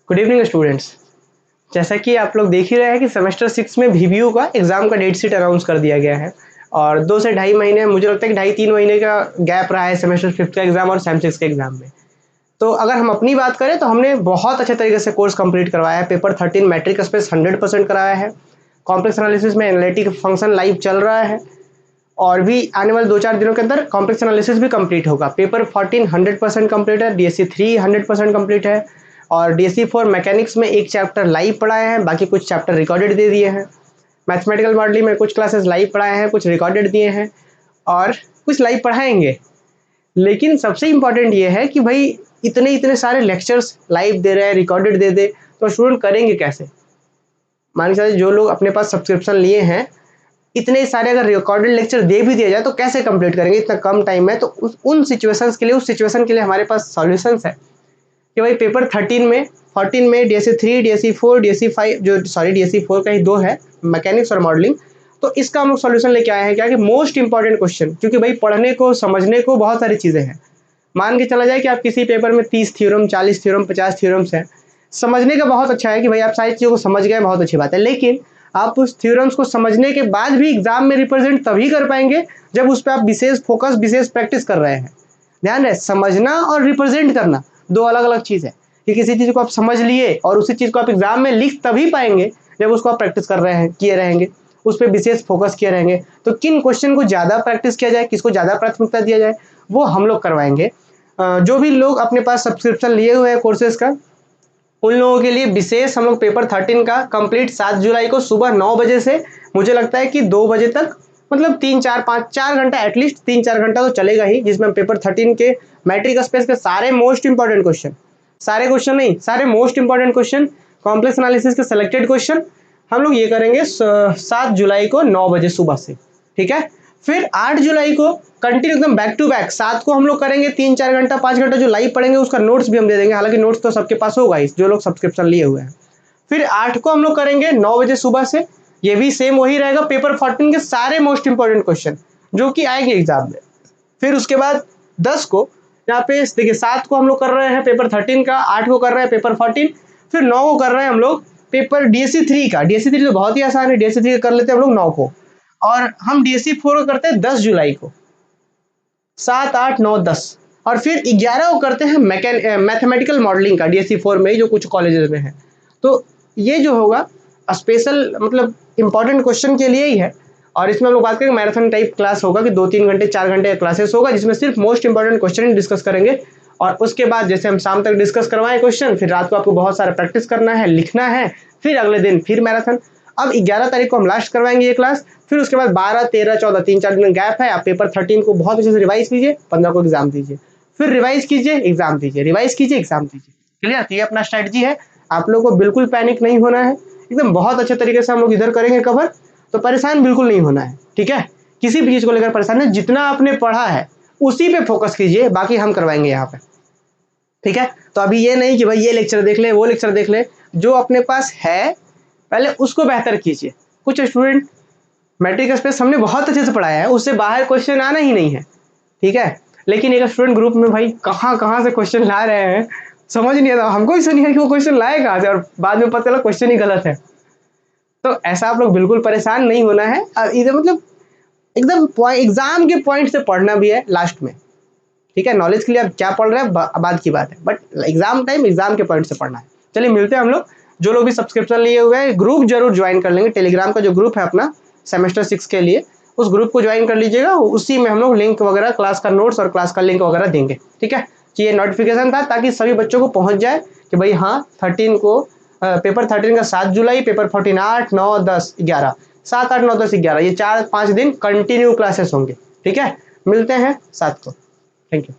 Good evening students. जैसा कि आप लोग देख ही रहे हैं कि सेमेस्टर 6 में VBU का एग्ज़ाम का डेट शीट अनाउंस कर दिया गया है और 2 से ढाई महीने, मुझे लगता है कि ढाई 3 महीने का गैप रहा है सेमेस्टर 5 का एग्ज़ाम और सेम 6 के एग्ज़ाम में। तो अगर हम अपनी बात करें तो हमने बहुत अच्छे तरीके से कोर्स कंप्लीट करवाया है। पेपर 13 मैट्रिक स्पेस 100% कराया है। कॉम्प्लेक्स एनालिसिस में एनालिटिक फंक्शन लाइव चल रहा है और भी आने वाले 2-4 दिनों के अंदर कॉम्प्लेक्स एनालिसिस भी कंप्लीट होगा। पेपर 14 100% कंप्लीट है। DSC 3 100% कंप्लीट है और DSC 4 मैकेनिक्स में एक चैप्टर लाइव पढ़ाए हैं, बाकी कुछ चैप्टर रिकॉर्डेड दे दिए हैं। मैथमेटिकल मॉडलिंग में कुछ क्लासेस लाइव पढ़ाए हैं, कुछ रिकॉर्डेड दिए हैं और कुछ लाइव पढ़ाएंगे। लेकिन सबसे इम्पॉर्टेंट ये है कि भाई इतने सारे लेक्चर्स लाइव दे रहे हैं, रिकॉर्डेड दे दे तो स्टूडेंट करेंगे कैसे? मान के चलिए जो लोग अपने पास सब्सक्रिप्शन लिए हैं, इतने सारे अगर रिकॉर्डेड लेक्चर दे भी दिया जाए तो कैसे कंप्लीट करेंगे इतना कम टाइम में? तो उन सिचुएशंस के लिए, उस सिचुएशन के लिए हमारे पास सॉल्यूशंस है कि भाई पेपर 13 में 14 में DSC 3 DSC 4 DSC 5 DSC 4 का ही 2 है, मैकेनिक्स और मॉडलिंग। तो इसका हम लोग सॉल्यूशन लेके आए हैं क्या कि मोस्ट इंपॉर्टेंट क्वेश्चन, क्योंकि भाई पढ़ने को समझने को बहुत सारी चीज़ें हैं। मान के चला जाए कि आप किसी पेपर में 30 थ्योरम 40 थ्योरम 50 थ्योरम्स हैं, समझने का बहुत अच्छा है कि भाई आप सारी चीज़ों को समझ गए, बहुत अच्छी बात है। लेकिन आप उस थ्योरम्स को समझने के बाद भी एग्जाम में रिप्रेजेंट तभी कर पाएंगे जब उस पर आप विशेष फोकस, विशेष प्रैक्टिस कर रहे हैं। ध्यान रहे, समझना और रिप्रेजेंट करना दो अलग अलग चीज़ है कि किसी चीज़ को आप समझ लिए और उसी चीज़ को आप एग्जाम में लिख तभी पाएंगे जब उसको आप प्रैक्टिस कर रहे हैं, किए रहेंगे, उस पर विशेष फोकस किए रहेंगे। तो किन क्वेश्चन को ज़्यादा प्रैक्टिस किया जाए, किसको ज़्यादा प्राथमिकता दिया जाए, वो हम लोग करवाएंगे। जो भी लोग अपने पास सब्सक्रिप्शन लिए हुए हैं कोर्सेज का, उन लोगों के लिए विशेष हम लोग पेपर 13 का कंप्लीट 7 जुलाई को सुबह 9 बजे से मुझे लगता है कि 2 बजे तक, मतलब 3-4-5-4 घंटा, एटलीस्ट 3-4 घंटा तो चलेगा ही, जिसमें हम पेपर 13 के मैट्रिक स्पेस के सारे मोस्ट इंपॉर्टेंट क्वेश्चन, सारे क्वेश्चन नहीं, सारे most important question, complex analysis के सेलेक्टेड क्वेश्चन हम लोग ये करेंगे 7 जुलाई को 9 बजे सुबह से। ठीक है, फिर 8 जुलाई को कंटिन्यू एकदम बैक टू बैक 7 को हम लोग करेंगे 3-4 घंटा 5 घंटा जो लाइव पढ़ेंगे उसका नोट्स भी हम दे देंगे, हालांकि नोट्स तो सबके पास होगा ही जो लोग सब्सक्रिप्शन लिए हुए हैं। फिर 8 को हम लोग करेंगे 9 बजे सुबह से, ये भी सेम वही रहेगा, पेपर 14 के सारे मोस्ट इंपॉर्टेंट क्वेश्चन जो कि आएंगे एग्जाम में। फिर उसके बाद 10 को यहाँ पे देखिए 7 को हम लोग कर रहे हैं पेपर 13 का, 8 को कर रहे हैं पेपर 14, फिर 9 को कर रहे हैं हम लोग पेपर DSC 3 का। DSC 3 तो बहुत ही आसान है, DSC 3 कर लेते हैं हम लोग 9 को, और हम DSC 4 को करते हैं 10 जुलाई को, 7, 8, 9, 10, और फिर 11 को करते हैं मैथमेटिकल मॉडलिंग का DSC 4 में जो कुछ कॉलेजेस में है। तो ये जो होगा स्पेशल, मतलब इंपॉर्टेंट क्वेश्चन के लिए ही है। और इसमें हम लोग बात करेंगे मैराथन टाइप क्लास होगा कि 2-3 घंटे 4 घंटे क्लासेस होगा जिसमें सिर्फ मोस्ट इंपॉर्टेंट क्वेश्चन डिस्कस करेंगे। और उसके बाद जैसे हम शाम तक डिस्कस करवाएं क्वेश्चन, फिर रात को आपको बहुत सारा प्रैक्टिस करना है, लिखना है, फिर अगले दिन फिर मैराथन। अब 11 तारीख को हम लास्ट करवाएंगे ये क्लास, फिर उसके बाद 12, 13, 14 3-4 दिन गैप है। आप पेपर 13 को बहुत अच्छे से रिवाइज कीजिए, 15 को एग्जाम दीजिए, फिर रिवाइज कीजिए, एग्जाम दीजिए, रिवाइज कीजिए, एग्जाम दीजिए। क्लियर? तो ये अपना स्ट्रेटजी है। आप लोगों को बिल्कुल पैनिक नहीं होना है, एकदम बहुत अच्छे तरीके से हम लोग इधर करेंगे कवर, तो परेशान बिल्कुल नहीं होना है। ठीक है, किसी भी चीज को लेकर परेशान नहीं, जितना आपने पढ़ा है उसी पे फोकस कीजिए, बाकी हम करवाएंगे यहाँ पे। ठीक है, तो अभी ये नहीं कि भाई ये लेक्चर देख ले, वो लेक्चर देख ले, जो अपने पास है पहले उसको बेहतर कीजिए। कुछ स्टूडेंट मैट्रिक स्पेस हमने बहुत अच्छे से पढ़ाया है, उससे बाहर क्वेश्चन आना ही नहीं है। ठीक है, लेकिन एक स्टूडेंट ग्रुप में भाई कहाँ से क्वेश्चन ला रहे हैं, समझ नहीं आता, हमको भी नहीं है कि वो क्वेश्चन लाए कहाँ से, और बाद में पता चला क्वेश्चन ही गलत है। तो ऐसा आप लोग बिल्कुल परेशान नहीं होना है, इधर मतलब एकदम एग्जाम के पॉइंट से पढ़ना भी है लास्ट में। ठीक है, नॉलेज के लिए आप क्या पढ़ रहे हैं बाद की बात है, बट एग्जाम टाइम एग्जाम के पॉइंट से पढ़ना है। चलिए मिलते हैं हम लोग। जो लोग भी सब्सक्रिप्शन लिए हुए हैं ग्रुप जरूर ज्वाइन कर लेंगे, टेलीग्राम का जो ग्रुप है अपना सेमेस्टर 6 के लिए, उस ग्रुप को ज्वाइन कर लीजिएगा। उसी में हम लोग लिंक वगैरह, क्लास का नोट्स और क्लास का लिंक वगैरह देंगे। ठीक है, कि ये नोटिफिकेशन था ताकि सभी बच्चों को पहुंच जाए कि भाई हाँ 13 को पेपर 13 का 7 जुलाई, पेपर 14 8, 9, 10, 11, 7, 8, 9, 10, 11, ये 4-5 दिन कंटिन्यू क्लासेस होंगे। ठीक है, मिलते हैं 7 को। Thank you.